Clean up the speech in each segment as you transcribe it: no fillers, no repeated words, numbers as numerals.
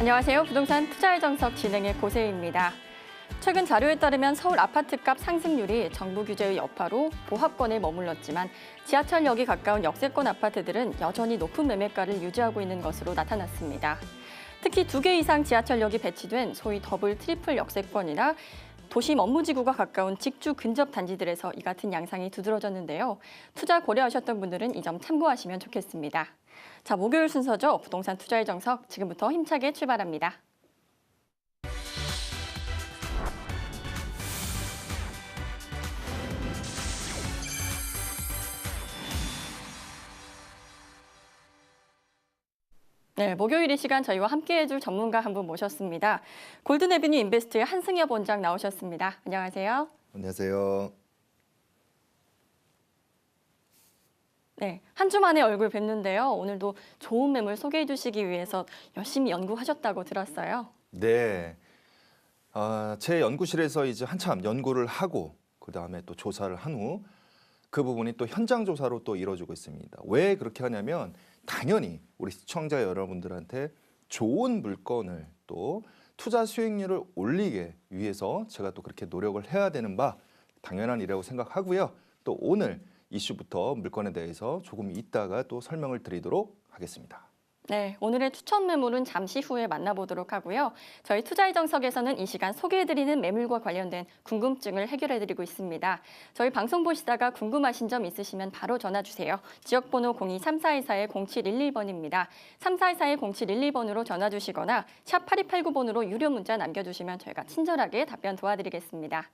안녕하세요. 부동산 투자의 정석 진행의 고세희입니다. 최근 자료에 따르면 서울 아파트값 상승률이 정부 규제의 여파로 보합권에 머물렀지만 지하철역이 가까운 역세권 아파트들은 여전히 높은 매매가를 유지하고 있는 것으로 나타났습니다. 특히 2개 이상 지하철역이 배치된 소위 더블, 트리플 역세권이나 도심 업무지구가 가까운 직주 근접 단지들에서 이 같은 양상이 두드러졌는데요. 투자 고려하셨던 분들은 이 점 참고하시면 좋겠습니다. 자, 목요일 순서죠. 부동산 투자의 정석 지금부터 힘차게 출발합니다. 네, 목요일 이 시간 저희와 함께해줄 전문가 한 분 모셨습니다. 골든에비뉴 인베스트의 한승엽 원장 나오셨습니다. 안녕하세요. 안녕하세요. 네, 한 주 만에 얼굴 뵙는데요. 오늘도 좋은 매물 소개해 주시기 위해서 열심히 연구하셨다고 들었어요. 네, 제 연구실에서 이제 한참 연구를 하고 그다음에 또 조사를 한 후 그 부분이 또 현장 조사로 또 이루어지고 있습니다. 왜 그렇게 하냐면 당연히 우리 시청자 여러분들한테 좋은 물건을 또 투자 수익률을 올리기 위해서 제가 또 그렇게 노력을 해야 되는 바 당연한 일이라고 생각하고요. 또 오늘 이슈부터 물건에 대해서 조금 이따가 또 설명을 드리도록 하겠습니다. 네, 오늘의 추천 매물은 잠시 후에 만나보도록 하고요. 저희 투자의 정석에서는 이 시간 소개해드리는 매물과 관련된 궁금증을 해결해드리고 있습니다. 저희 방송 보시다가 궁금하신 점 있으시면 바로 전화 주세요. 지역번호 02-3424-0711번입니다. 3424-0711번으로 전화 주시거나 샵 8289번으로 유료 문자 남겨주시면 저희가 친절하게 답변 도와드리겠습니다.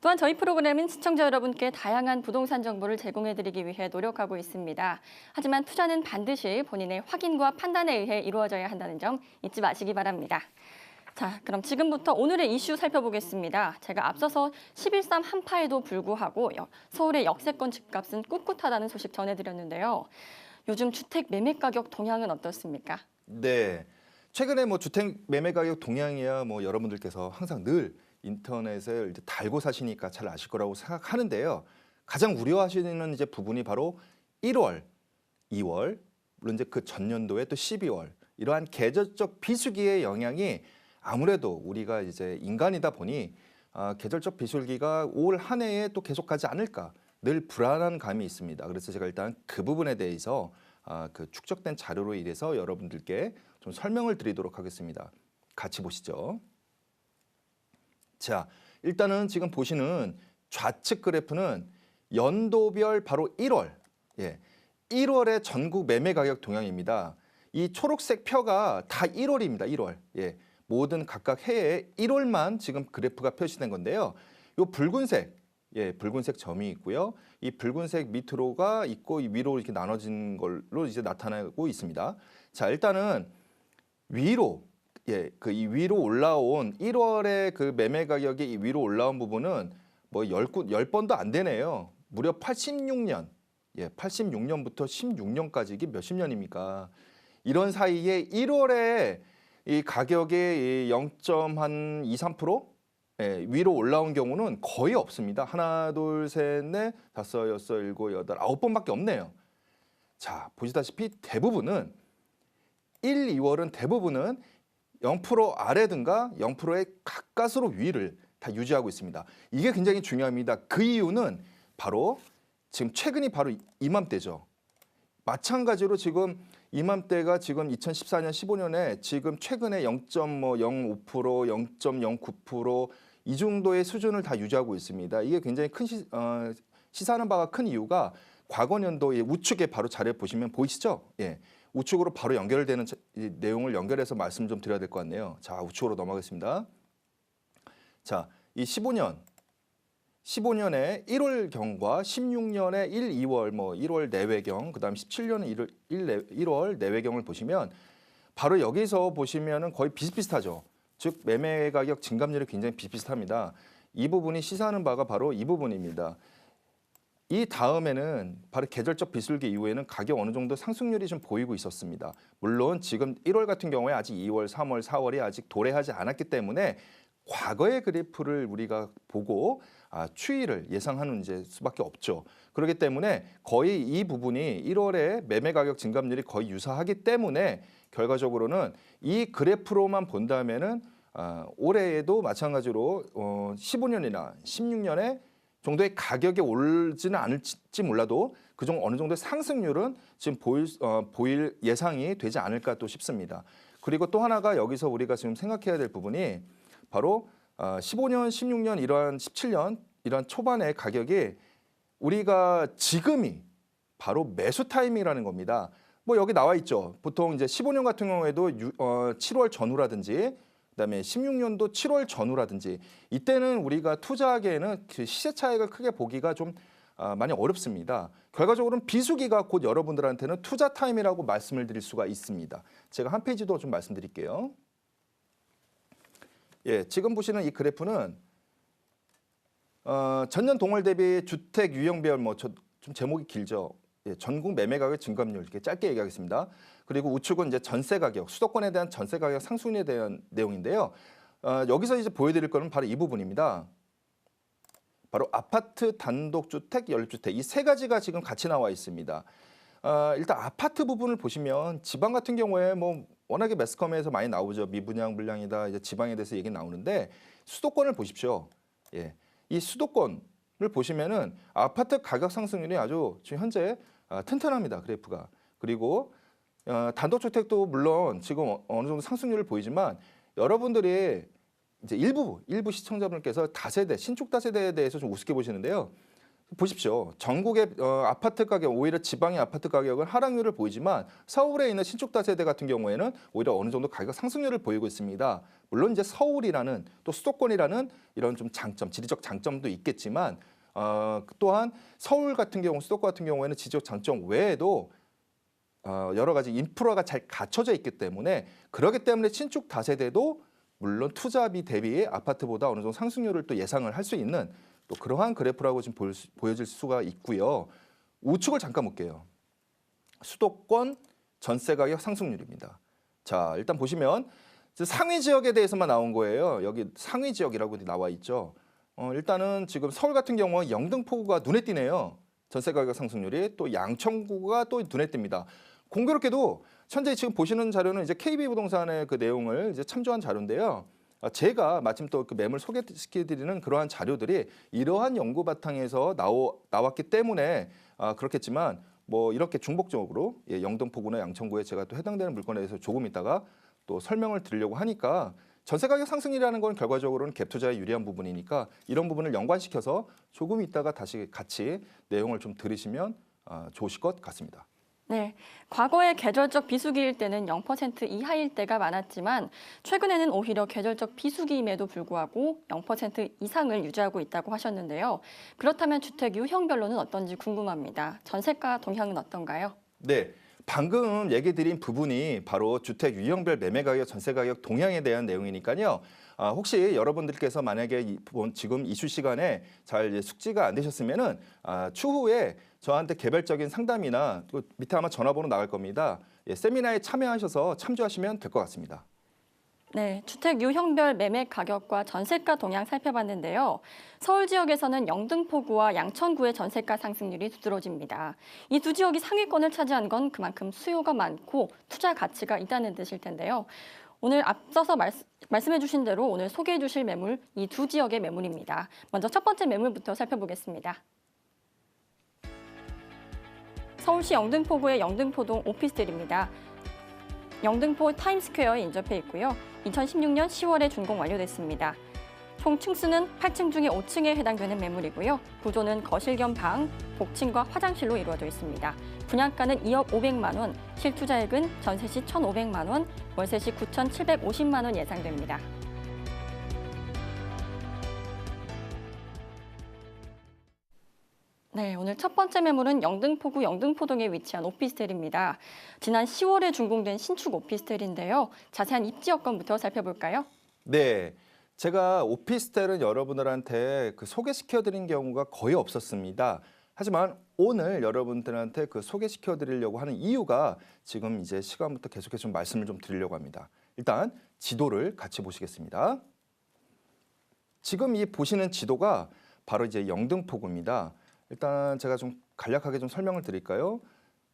또한 저희 프로그램은 시청자 여러분께 다양한 부동산 정보를 제공해드리기 위해 노력하고 있습니다. 하지만 투자는 반드시 본인의 확인과 판단에 의해 이루어져야 한다는 점 잊지 마시기 바랍니다. 자, 그럼 지금부터 오늘의 이슈 살펴보겠습니다. 제가 앞서서 11.3 한파에도 불구하고 서울의 역세권 집값은 꿋꿋하다는 소식 전해드렸는데요. 요즘 주택 매매 가격 동향은 어떻습니까? 네, 최근에 뭐 주택 매매 가격 동향이야 뭐 여러분들께서 항상 늘 인터넷에 이제 달고 사시니까 잘 아실 거라고 생각하는데요. 가장 우려하시는 이제 부분이 바로 1월, 2월, 물론 이제 그 전년도에 또 12월 이러한 계절적 비수기의 영향이 아무래도 우리가 이제 인간이다 보니 계절적 비수기가 올 한 해에 또 계속하지 않을까 늘 불안한 감이 있습니다. 그래서 제가 일단 그 부분에 대해서 그 축적된 자료로 인해서 여러분들께 좀 설명을 드리도록 하겠습니다. 같이 보시죠. 자, 일단은 지금 보시는 좌측 그래프는 연도별 바로 1월, 1월의 전국 매매 가격 동향입니다. 이 초록색 표가 다 1월입니다. 1월. 모든 각각 해에 1월만 지금 그래프가 표시된 건데요. 이 붉은색, 붉은색 점이 있고요. 이 붉은색 밑으로가 있고 이 위로 이렇게 나눠진 걸로 이제 나타나고 있습니다. 자, 일단은 위로 이 위로 올라온 1월의 그 매매 가격이 이 위로 올라온 부분은 뭐 10번도 안 되네요. 무려 86년, 86년부터 16년까지 이게 몇십 년입니까? 이런 사이에 1월에 이 가격의 0.23% 위로 올라온 경우는 거의 없습니다. 하나, 둘, 셋, 넷, 다섯, 여섯, 일곱, 여덟, 9번밖에 없네요. 자, 보시다시피 대부분은 1, 2월은 대부분은 0% 아래든가 0%의 가까스로 위를 다 유지하고 있습니다. 이게 굉장히 중요합니다. 그 이유는 바로 지금 최근이 바로 이맘때죠. 마찬가지로 지금 이맘때가 지금 2014년, 15년에 지금 최근에 0.05%, 0.09% 이 정도의 수준을 다 유지하고 있습니다. 이게 굉장히 큰 시사하는 바가 큰 이유가 과거 년도의 우측에 바로 자료 보시면 보이시죠? 우측으로 바로 연결되는 내용을 연결해서 말씀 좀 드려야 될 것 같네요. 자, 우측으로 넘어가겠습니다. 자, 이 15년의 1월경과 16년의 1, 2월, 뭐 1월 내외경, 그다음 17년의 1월 내외경을 보시면 바로 여기서 보시면은 거의 비슷비슷하죠. 즉 매매 가격 증감률이 굉장히 비슷비슷합니다. 이 부분이 시사하는 바가 바로 이 부분입니다. 이 다음에는 바로 계절적 비수기 이후에는 가격 어느 정도 상승률이 좀 보이고 있었습니다. 물론 지금 1월 같은 경우에 아직 2월, 3월, 4월이 아직 도래하지 않았기 때문에 과거의 그래프를 우리가 보고 추이를 예상하는 이제 수밖에 없죠. 그렇기 때문에 거의 이 부분이 1월에 매매 가격 증감률이 거의 유사하기 때문에 결과적으로는 이 그래프로만 본다면은 올해에도 마찬가지로 15년이나 16년에 정도의 가격이 오르지는 않을지 몰라도 그중 어느 정도의 상승률은 지금 보일 예상이 되지 않을까 또 싶습니다. 그리고 또 하나가 여기서 우리가 지금 생각해야 될 부분이 바로 15년, 16년, 이러한 17년 이러한 초반의 가격이 우리가 지금이 바로 매수 타임이라는 겁니다. 뭐 여기 나와 있죠. 보통 이제 15년 같은 경우에도 7월 전후라든지 그다음에 16년도 7월 전후라든지 이때는 우리가 투자하기에는 그 시세 차익을 크게 보기가 좀 많이 어렵습니다. 결과적으로는 비수기가 곧 여러분들한테는 투자 타임이라고 말씀을 드릴 수가 있습니다. 제가 한 페이지 더 좀 말씀드릴게요. 예, 지금 보시는 이 그래프는 전년 동월 대비 주택 유형별 좀 제목이 길죠. 예, 전국 매매 가격 증감률 이렇게 짧게 얘기하겠습니다. 그리고 우측은 이제 전세 가격, 수도권에 대한 전세 가격 상승률에 대한 내용인데요. 여기서 이제 보여드릴 거는 바로 이 부분입니다. 바로 아파트, 단독주택, 연립주택 이 세 가지가 지금 같이 나와 있습니다. 일단 아파트 부분을 보시면 지방 같은 경우에 뭐 워낙에 매스컴에서 많이 나오죠. 미분양, 물량이다 이제 지방에 대해서 얘기 나오는데 수도권을 보십시오. 예, 이 수도권을 보시면은 아파트 가격 상승률이 아주 지금 현재 튼튼합니다. 그래프가. 그리고 단독주택도 물론 지금 어느 정도 상승률을 보이지만 여러분들이 이제 일부 시청자분께서 다세대, 신축 다세대에 대해서 좀 우습게 보시는데요. 보십시오. 전국의 아파트 가격, 오히려 지방의 아파트 가격은 하락률을 보이지만 서울에 있는 신축 다세대 같은 경우에는 오히려 어느 정도 가격 상승률을 보이고 있습니다. 물론 이제 서울이라는 또 수도권이라는 이런 좀 장점, 지리적 장점도 있겠지만 또한 서울 같은 경우, 수도권 같은 경우에는 지리적 장점 외에도 여러 가지 인프라가 잘 갖춰져 있기 때문에 그렇기 때문에 신축 다세대도 물론 투자비 대비 아파트보다 어느 정도 상승률을 또 예상을 할 수 있는 또 그러한 그래프라고 지금 보여질 수가 있고요. 우측을 잠깐 볼게요. 수도권 전세 가격 상승률입니다. 자, 일단 보시면 상위 지역에 대해서만 나온 거예요. 여기 상위 지역이라고 나와 있죠. 일단은 지금 서울 같은 경우는 영등포구가 눈에 띄네요. 전세 가격 상승률이 또 양천구가 또 눈에 띕니다. 공교롭게도 현재 지금 보시는 자료는 이제 KB부동산의 그 내용을 이제 참조한 자료인데요. 제가 마침 또 그 매물 소개시켜드리는 그러한 자료들이 이러한 연구 바탕에서 나왔기 때문에 그렇겠지만 뭐 이렇게 중복적으로 영등포구나 양천구에 제가 또 해당되는 물건에 대해서 조금 있다가 또 설명을 드리려고 하니까 전세 가격 상승이라는 건 결과적으로는 갭 투자에 유리한 부분이니까 이런 부분을 연관시켜서 조금 있다가 다시 같이 내용을 좀 들으시면 좋으실 것 같습니다. 네, 과거에 계절적 비수기일 때는 0% 이하일 때가 많았지만 최근에는 오히려 계절적 비수기임에도 불구하고 0% 이상을 유지하고 있다고 하셨는데요. 그렇다면 주택 유형별로는 어떤지 궁금합니다. 전세가 동향은 어떤가요? 네, 방금 얘기 드린 부분이 바로 주택 유형별 매매 가격, 전세 가격 동향에 대한 내용이니까요. 혹시 여러분들께서 만약에 지금 이슈 시간에 잘 숙지가 안 되셨으면은 추후에 저한테 개별적인 상담이나 또 밑에 아마 전화번호 나갈 겁니다. 세미나에 참여하셔서 참조하시면 될 것 같습니다. 네, 주택 유형별 매매 가격과 전세가 동향 살펴봤는데요. 서울 지역에서는 영등포구와 양천구의 전세가 상승률이 두드러집니다. 이 두 지역이 상위권을 차지한 건 그만큼 수요가 많고 투자 가치가 있다는 뜻일 텐데요. 오늘 앞서서 말씀해 주신 대로 오늘 소개해 주실 매물, 이 두 지역의 매물입니다. 먼저 첫 번째 매물부터 살펴보겠습니다. 서울시 영등포구의 영등포동 오피스텔입니다. 영등포 타임스퀘어에 인접해 있고요. 2016년 10월에 준공 완료됐습니다. 총 층수는 8층 중에 5층에 해당되는 매물이고요. 구조는 거실 겸 방, 복층과 화장실로 이루어져 있습니다. 분양가는 2억 500만 원, 실투자액은 전세 시 1,500만 원, 월세 시 9,750만 원 예상됩니다. 네, 오늘 첫 번째 매물은 영등포구 영등포동에 위치한 오피스텔입니다. 지난 10월에 준공된 신축 오피스텔인데요. 자세한 입지 여건부터 살펴볼까요? 네, 제가 오피스텔은 여러분들한테 소개시켜드린 경우가 거의 없었습니다. 하지만 오늘 여러분들한테 소개시켜드리려고 하는 이유가 지금 이제 시간부터 계속해서 좀 말씀을 좀 드리려고 합니다. 일단 지도를 같이 보시겠습니다. 지금 이 보시는 지도가 바로 이제 영등포구입니다. 일단 제가 좀 간략하게 좀 설명을 드릴까요?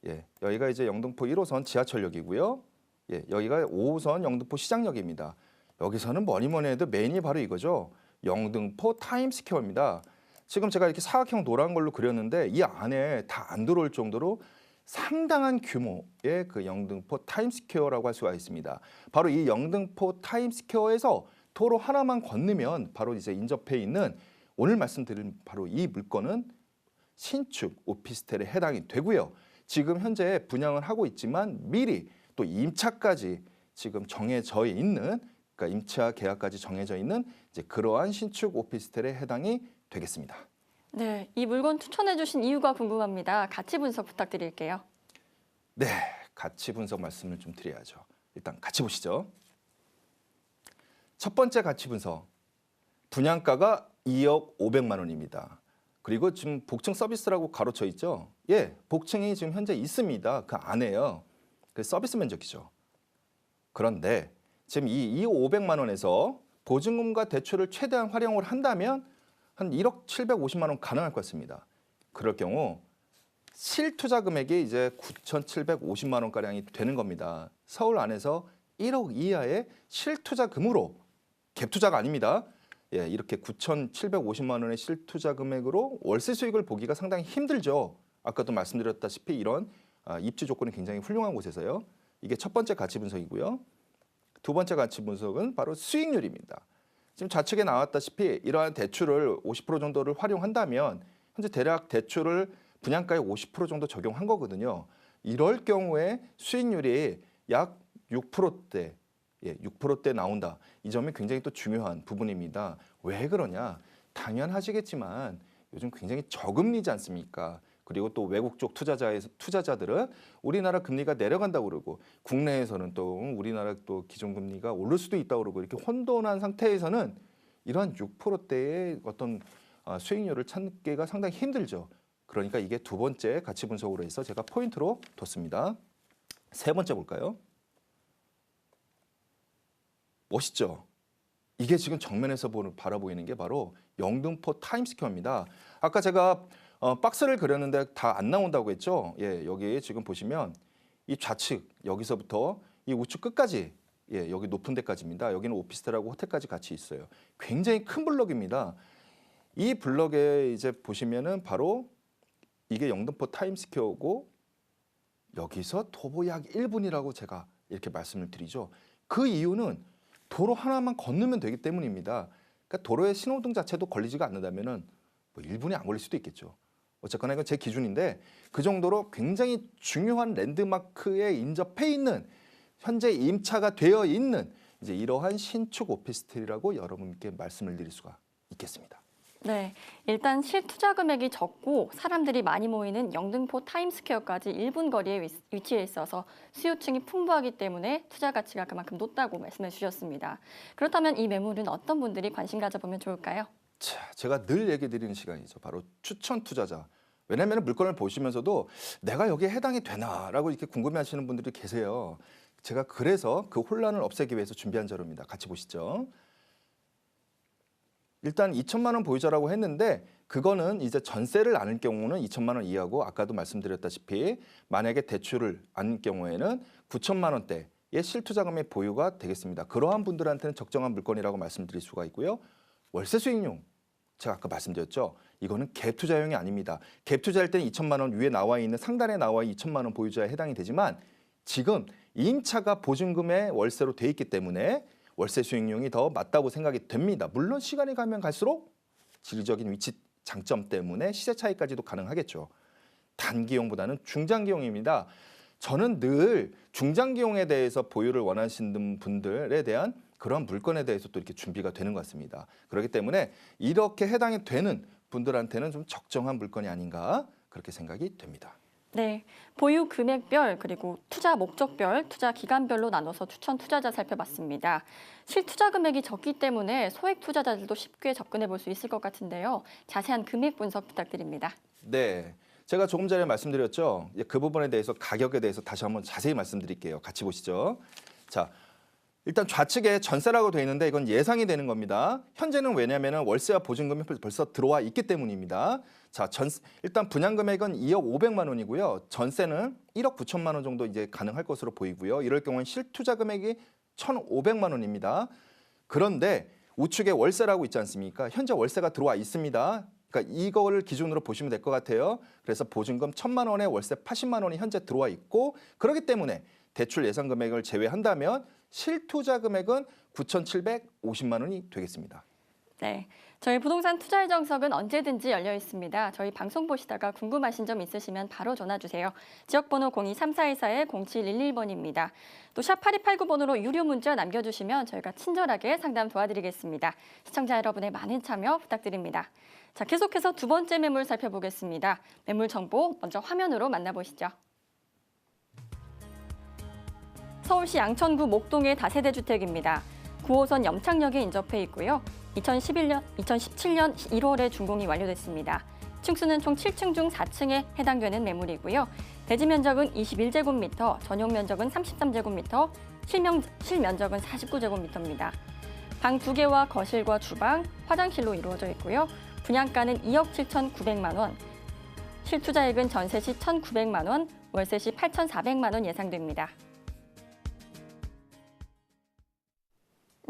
예, 여기가 이제 영등포 1호선 지하철역이고요. 예, 여기가 5호선 영등포 시장역입니다. 여기서는 뭐니 해도 메인이 바로 이거죠. 영등포 타임스퀘어입니다. 지금 제가 이렇게 사각형 노란 걸로 그렸는데 이 안에 다 안 들어올 정도로 상당한 규모의 그 영등포 타임스퀘어라고 할 수가 있습니다. 바로 이 영등포 타임스퀘어에서 도로 하나만 건너면 바로 이제 인접해 있는 오늘 말씀드린 바로 이 물건은 신축 오피스텔에 해당이 되고요. 지금 현재 분양을 하고 있지만 미리 또 임차까지 지금 정해져 있는, 그러니까 임차 계약까지 정해져 있는 이제 그러한 신축 오피스텔에 해당이 되겠습니다. 네, 이 물건 추천해 주신 이유가 궁금합니다. 가치 분석 부탁드릴게요. 네, 가치 분석 말씀을 좀 드려야죠. 일단 같이 보시죠. 첫 번째 가치 분석. 분양가가 2억 500만 원입니다. 그리고 지금 복층 서비스라고 가로쳐 있죠. 예, 복층이 지금 현재 있습니다. 그 안에요. 그 서비스 면적이죠. 그런데 지금 이 2억 500만 원에서 보증금과 대출을 최대한 활용을 한다면 한 1억 750만 원 가능할 것 같습니다. 그럴 경우 실투자 금액이 이제 9,750만 원 가량이 되는 겁니다. 서울 안에서 1억 이하의 실투자금으로, 갭 투자가 아닙니다. 예, 이렇게 9,750만 원의 실투자 금액으로 월세 수익을 보기가 상당히 힘들죠. 아까도 말씀드렸다시피 이런 입지 조건이 굉장히 훌륭한 곳에서요. 이게 첫 번째 가치 분석이고요. 두 번째 가치 분석은 바로 수익률입니다. 지금 좌측에 나왔다시피 이러한 대출을 50% 정도를 활용한다면 현재 대략 대출을 분양가의 50% 정도 적용한 거거든요. 이럴 경우에 수익률이 약 6%대, 예, 6%대 나온다. 이 점이 굉장히 또 중요한 부분입니다. 왜 그러냐? 당연하시겠지만 요즘 굉장히 저금리지 않습니까? 그리고 또 외국 쪽 투자자들은 우리나라 금리가 내려간다고 그러고 국내에서는 또 우리나라 또 기존 금리가 오를 수도 있다고 그러고 이렇게 혼돈한 상태에서는 이러한 6%대의 어떤 수익률을 찾기가 상당히 힘들죠. 그러니까 이게 두 번째 가치 분석으로 해서 제가 포인트로 뒀습니다. 세 번째 볼까요? 멋있죠? 이게 지금 정면에서 바라보이는 게 바로 영등포 타임스퀘어입니다. 아까 제가 박스를 그렸는데 다 안 나온다고 했죠? 예, 여기 지금 보시면 이 좌측 여기서부터 이 우측 끝까지, 예, 여기 높은 데까지입니다. 여기는 오피스텔하고 호텔까지 같이 있어요. 굉장히 큰 블럭입니다. 이 블럭에 이제 보시면은 바로 이게 영등포 타임스퀘어고 여기서 도보 약 1분이라고 제가 이렇게 말씀을 드리죠. 그 이유는 도로 하나만 건너면 되기 때문입니다. 그러니까 도로의 신호등 자체도 걸리지가 않는다면은 뭐 1분이 안 걸릴 수도 있겠죠. 어쨌거나 이건 제 기준인데 그 정도로 굉장히 중요한 랜드마크에 인접해 있는 현재 임차가 되어 있는 이제 이러한 신축 오피스텔이라고 여러분께 말씀을 드릴 수가 있겠습니다. 네, 일단 실투자 금액이 적고 사람들이 많이 모이는 영등포 타임스퀘어까지 1분 거리에 위치해 있어서 수요층이 풍부하기 때문에 투자 가치가 그만큼 높다고 말씀해 주셨습니다. 그렇다면 이 매물은 어떤 분들이 관심 가져보면 좋을까요? 자, 제가 늘 얘기 드리는 시간이죠. 바로 추천 투자자. 왜냐하면 물건을 보시면서도 내가 여기에 해당이 되나라고 이렇게 궁금해하시는 분들이 계세요. 제가 그래서 그 혼란을 없애기 위해서 준비한 자료입니다. 같이 보시죠. 일단 2천만 원 보유자라고 했는데 그거는 이제 전세를 안을 경우는 2천만 원 이하고 아까도 말씀드렸다시피 만약에 대출을 안을 경우에는 9천만 원대의 실투자금의 보유가 되겠습니다. 그러한 분들한테는 적정한 물건이라고 말씀드릴 수가 있고요. 월세 수익용 제가 아까 말씀드렸죠. 이거는 갭 투자용이 아닙니다. 갭 투자할 때는 2천만 원 위에 나와 있는 상단에 나와 있는 2천만 원 보유자에 해당이 되지만 지금 임차가 보증금의 월세로 돼 있기 때문에 월세 수익용이 더 맞다고 생각이 됩니다. 물론 시간이 가면 갈수록 지리적인 위치 장점 때문에 시세 차이까지도 가능하겠죠. 단기용보다는 중장기용입니다. 저는 늘 중장기용에 대해서 보유를 원하시는 분들에 대한 그런 물건에 대해서 또 이렇게 준비가 되는 것 같습니다. 그렇기 때문에 이렇게 해당이 되는 분들한테는 좀 적정한 물건이 아닌가 그렇게 생각이 됩니다. 네, 보유 금액별 그리고 투자 목적별, 투자 기간별로 나눠서 추천 투자자 살펴봤습니다. 실투자 금액이 적기 때문에 소액 투자자들도 쉽게 접근해 볼 수 있을 것 같은데요. 자세한 금액 분석 부탁드립니다. 네, 제가 조금 전에 말씀드렸죠. 그 부분에 대해서 가격에 대해서 다시 한번 자세히 말씀드릴게요. 같이 보시죠. 자, 일단 좌측에 전세라고 되어 있는데 이건 예상이 되는 겁니다. 현재는 왜냐하면 월세와 보증금이 벌써 들어와 있기 때문입니다. 자, 일단 분양 금액은 2억 500만 원이고요. 전세는 1억 9천만 원 정도 이제 가능할 것으로 보이고요. 이럴 경우는 실투자 금액이 1,500만 원입니다. 그런데 우측에 월세라고 있지 않습니까? 현재 월세가 들어와 있습니다. 그러니까 이거를 기준으로 보시면 될 것 같아요. 그래서 보증금 1,000만 원에 월세 80만 원이 현재 들어와 있고 그렇기 때문에 대출 예상 금액을 제외한다면 실투자 금액은 9,750만 원이 되겠습니다. 네, 저희 부동산 투자의 정석은 언제든지 열려 있습니다. 저희 방송 보시다가 궁금하신 점 있으시면 바로 전화 주세요. 지역번호 02-3424-0711번입니다. 또 샵 8289번으로 유료 문자 남겨주시면 저희가 친절하게 상담 도와드리겠습니다. 시청자 여러분의 많은 참여 부탁드립니다. 자, 계속해서 두 번째 매물 살펴보겠습니다. 매물 정보 먼저 화면으로 만나보시죠. 서울시 양천구 목동의 다세대 주택입니다. 9호선 염창역에 인접해 있고요. 2017년 1월에 준공이 완료됐습니다. 층수는 총 7층 중 4층에 해당되는 매물이고요. 대지 면적은 21제곱미터, 전용 면적은 33제곱미터, 실면적은 49제곱미터입니다. 방 2개와 거실과 주방, 화장실로 이루어져 있고요. 분양가는 2억 7,900만 원, 실투자액은 전세 시 1,900만 원, 월세 시 8,400만 원 예상됩니다.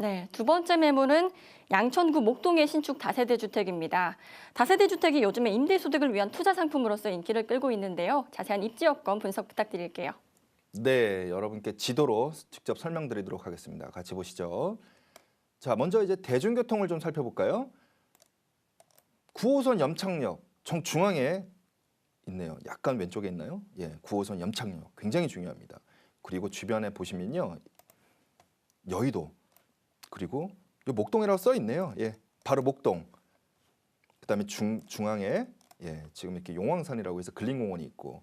네, 두 번째 매물은 양천구 목동의 신축 다세대 주택입니다. 다세대 주택이 요즘에 임대소득을 위한 투자 상품으로서 인기를 끌고 있는데요. 자세한 입지 여건 분석 부탁드릴게요. 네, 여러분께 지도로 직접 설명드리도록 하겠습니다. 같이 보시죠. 자, 먼저 이제 대중교통을 좀 살펴볼까요? 9호선 염창역 정중앙에 있네요. 약간 왼쪽에 있나요? 예, 9호선 염창역 굉장히 중요합니다. 그리고 주변에 보시면요, 여의도 그리고 목동이라고 써 있네요. 예, 바로 목동. 그다음에 중앙에 지금 이렇게 용왕산이라고 해서 근린공원이 있고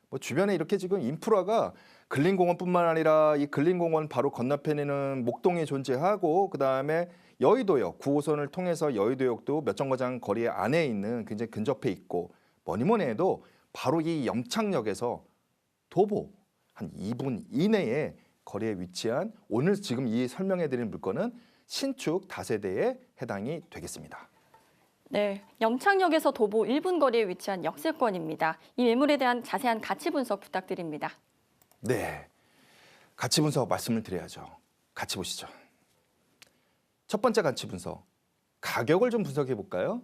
뭐 주변에 이렇게 지금 인프라가 근린공원뿐만 아니라 이 근린공원 바로 건너편에는 목동이 존재하고 그다음에 여의도역 9호선을 통해서 여의도역도 몇 정거장 거리 안에 있는 굉장히 근접해 있고 뭐니 해도 바로 이 염창역에서 도보 한 2분 이내에 거리에 위치한 오늘 지금 이 설명해드린 물건은 신축 다세대에 해당이 되겠습니다. 네, 염창역에서 도보 1분 거리에 위치한 역세권입니다. 이 매물에 대한 자세한 가치 분석 부탁드립니다. 네, 가치 분석 말씀을 드려야죠. 같이 보시죠. 첫 번째 가치 분석, 가격을 좀 분석해 볼까요?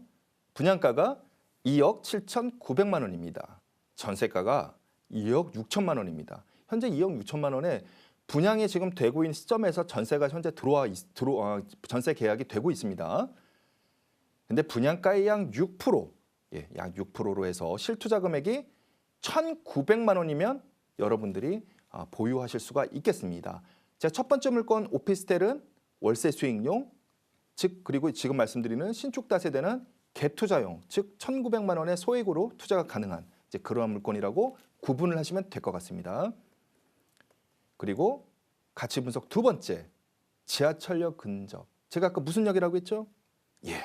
분양가가 2억 7,900만 원입니다. 전세가가 2억 6천만 원입니다. 현재 2억 6천만 원에 분양이 지금 되고 있는 시점에서 전세가 현재 전세 계약이 되고 있습니다. 근데 분양가의 약 6%, 약 6%로 해서 실투자 금액이 1,900만 원이면 여러분들이 보유하실 수가 있겠습니다. 자, 첫 번째 물건 오피스텔은 월세 수익용, 즉 그리고 지금 말씀드리는 신축 다세대는 갭투자용, 즉 1,900만 원의 소액으로 투자가 가능한 이제 그러한 물건이라고 구분을 하시면 될 것 같습니다. 그리고 가치 분석 두 번째, 지하철역 근접. 제가 아까 무슨 역이라고 했죠? 예,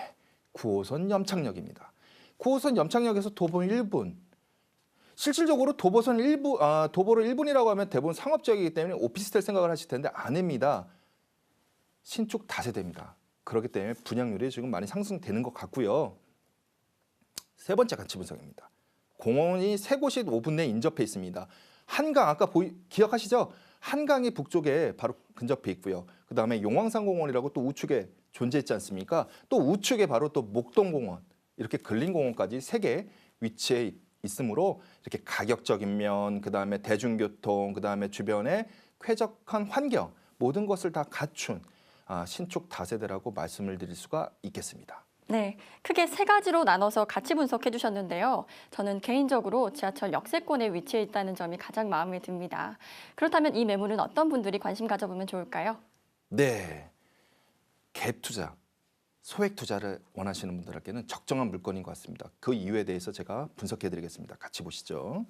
9호선 염창역입니다. 9호선 염창역에서 도보 1분. 실질적으로 도보를 1분이라고 하면 대부분 상업지역이기 때문에 오피스텔 생각을 하실 텐데 아닙니다. 신축 다세대입니다. 그렇기 때문에 분양률이 지금 많이 상승되는 것 같고요. 세 번째 가치 분석입니다. 공원이 세 곳이 5분 내에 인접해 있습니다. 한강 아까 기억하시죠? 한강이 북쪽에 바로 근접해 있고요. 그다음에 용왕산공원이라고 또 우측에 존재했지 않습니까? 또 우측에 바로 또 목동공원, 이렇게 근린공원까지 3개 위치해 있으므로 이렇게 가격적인 면, 그다음에 대중교통, 그다음에 주변에 쾌적한 환경 모든 것을 다 갖춘 신축 다세대라고 말씀을 드릴 수가 있겠습니다. 네, 크게 3가지로 나눠서 가치 분석해 주셨는데요. 저는 개인적으로 지하철 역세권에 위치해 있다는 점이 가장 마음에 듭니다. 그렇다면 이 매물은 어떤 분들이 관심 가져보면 좋을까요? 네, 갭 투자, 소액 투자를 원하시는 분들에게는 적정한 물건인 것 같습니다. 그 이유에 대해서 제가 분석해 드리겠습니다. 같이 보시죠.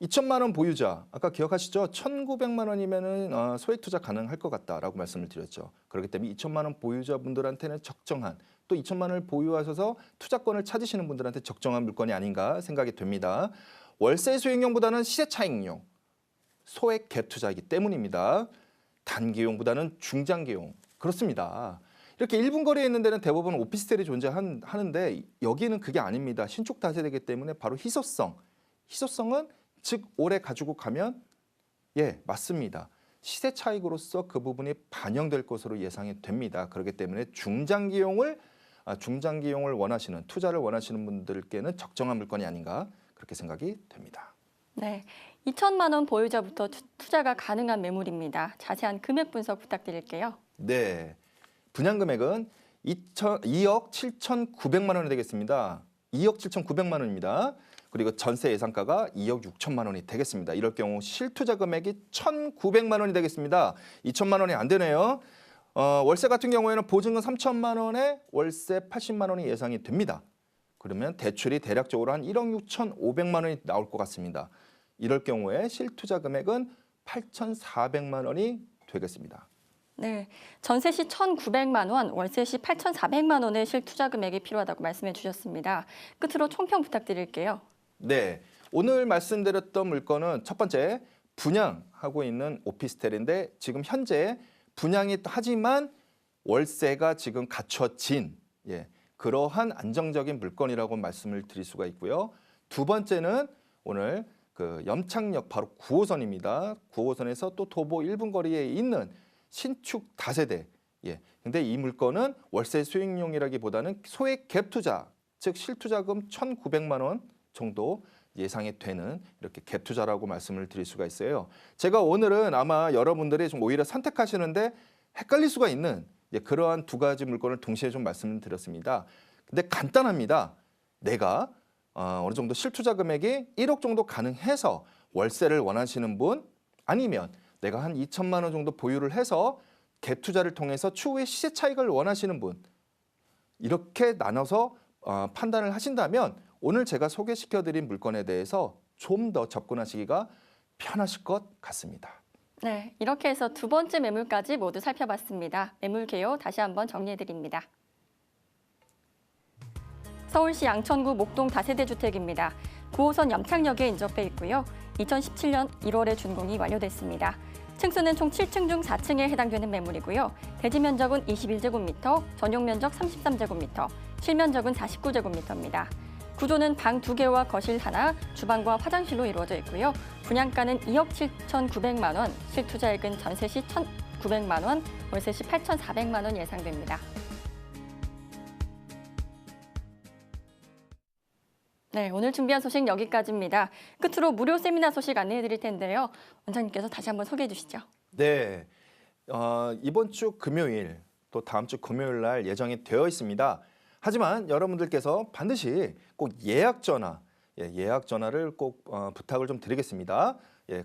2천만 원 보유자, 아까 기억하시죠? 1,900만 원이면은 소액 투자 가능할 것 같다라고 말씀을 드렸죠. 그렇기 때문에 2천만 원 보유자분들한테는 적정한, 또 2천만 원을 보유하셔서 투자권을 찾으시는 분들한테 적정한 물건이 아닌가 생각이 됩니다. 월세 수익용보다는 시세 차익용, 소액 갭 투자이기 때문입니다. 단기용보다는 중장기용. 그렇습니다. 이렇게 1분 거리에 있는 데는 대부분 오피스텔이 존재하는데 여기는 그게 아닙니다. 신축 다세대이기 때문에 바로 희소성. 희소성은 즉 오래 가지고 가면 맞습니다. 시세 차익으로서 그 부분이 반영될 것으로 예상이 됩니다. 그렇기 때문에 중장기용을 원하시는 투자를 원하시는 분들께는 적정한 물건이 아닌가 그렇게 생각이 됩니다. 네, 2천만 원 보유자부터 투자가 가능한 매물입니다. 자세한 금액 분석 부탁드릴게요. 네, 분양 금액은 2억 7,900만 원이 되겠습니다. 2억 7,900만 원입니다. 그리고 전세 예상가가 2억 6천만 원이 되겠습니다. 이럴 경우 실투자 금액이 1,900만 원이 되겠습니다. 2천만 원이 안 되네요. 월세 같은 경우에는 보증금 3천만 원에 월세 80만 원이 예상이 됩니다. 그러면 대출이 대략적으로 한 1억 6,500만 원이 나올 것 같습니다. 이럴 경우에 실투자 금액은 8,400만 원이 되겠습니다. 네, 전세 시 1,900만 원, 월세 시 8,400만 원의 실투자 금액이 필요하다고 말씀해 주셨습니다. 끝으로 총평 부탁드릴게요. 네, 오늘 말씀드렸던 물건은 첫 번째 분양하고 있는 오피스텔인데 지금 현재 분양이 하지만 월세가 지금 갖춰진 그러한 안정적인 물건이라고 말씀을 드릴 수가 있고요. 두 번째는 오늘 그 염창역 바로 9호선입니다. 9호선에서 또 도보 1분 거리에 있는 신축 다세대. 근데 이 물건은 월세 수익용이라기보다는 소액 갭 투자, 즉 실투자금 1,900만 원 정도 예상이 되는 이렇게 갭 투자라고 말씀을 드릴 수가 있어요. 제가 오늘은 아마 여러분들이 좀 오히려 선택하시는데 헷갈릴 수가 있는 그러한 두 가지 물건을 동시에 좀 말씀드렸습니다. 근데 간단합니다. 내가 어느 정도 실투자 금액이 1억 정도 가능해서 월세를 원하시는 분 아니면 내가 한 2천만 원 정도 보유를 해서 갭 투자를 통해서 추후에 시세 차익을 원하시는 분 이렇게 나눠서 판단을 하신다면 오늘 제가 소개시켜드린 물건에 대해서 좀 더 접근하시기가 편하실 것 같습니다. 네, 이렇게 해서 두 번째 매물까지 모두 살펴봤습니다. 매물 개요 다시 한번 정리해드립니다. 서울시 양천구 목동 다세대 주택입니다. 9호선 염창역에 인접해 있고요. 2017년 1월에 준공이 완료됐습니다. 층수는 총 7층 중 4층에 해당되는 매물이고요. 대지 면적은 21제곱미터, 전용 면적 33제곱미터, 실면적은 49제곱미터입니다. 구조는 방 2개와 거실 하나, 주방과 화장실로 이루어져 있고요. 분양가는 2억 7,900만 원, 실투자액은 전세 시 1,900만 원, 월세 시 8,400만 원 예상됩니다. 네, 오늘 준비한 소식 여기까지입니다. 끝으로 무료 세미나 소식 안내해 드릴 텐데요. 원장님께서 다시 한번 소개해 주시죠. 네, 이번 주 금요일 또 다음 주 금요일 날 예정이 되어 있습니다. 하지만 여러분들께서 반드시 꼭 예약 전화를 꼭 부탁을 좀 드리겠습니다.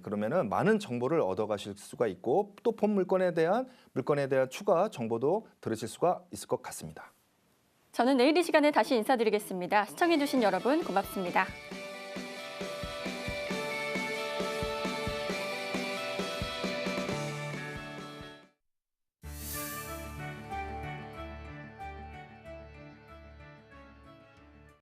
그러면은 많은 정보를 얻어가실 수가 있고 또 본 물건에 대한 추가 정보도 들으실 수가 있을 것 같습니다. 저는 내일 이 시간에 다시 인사드리겠습니다. 시청해 주신 여러분 고맙습니다.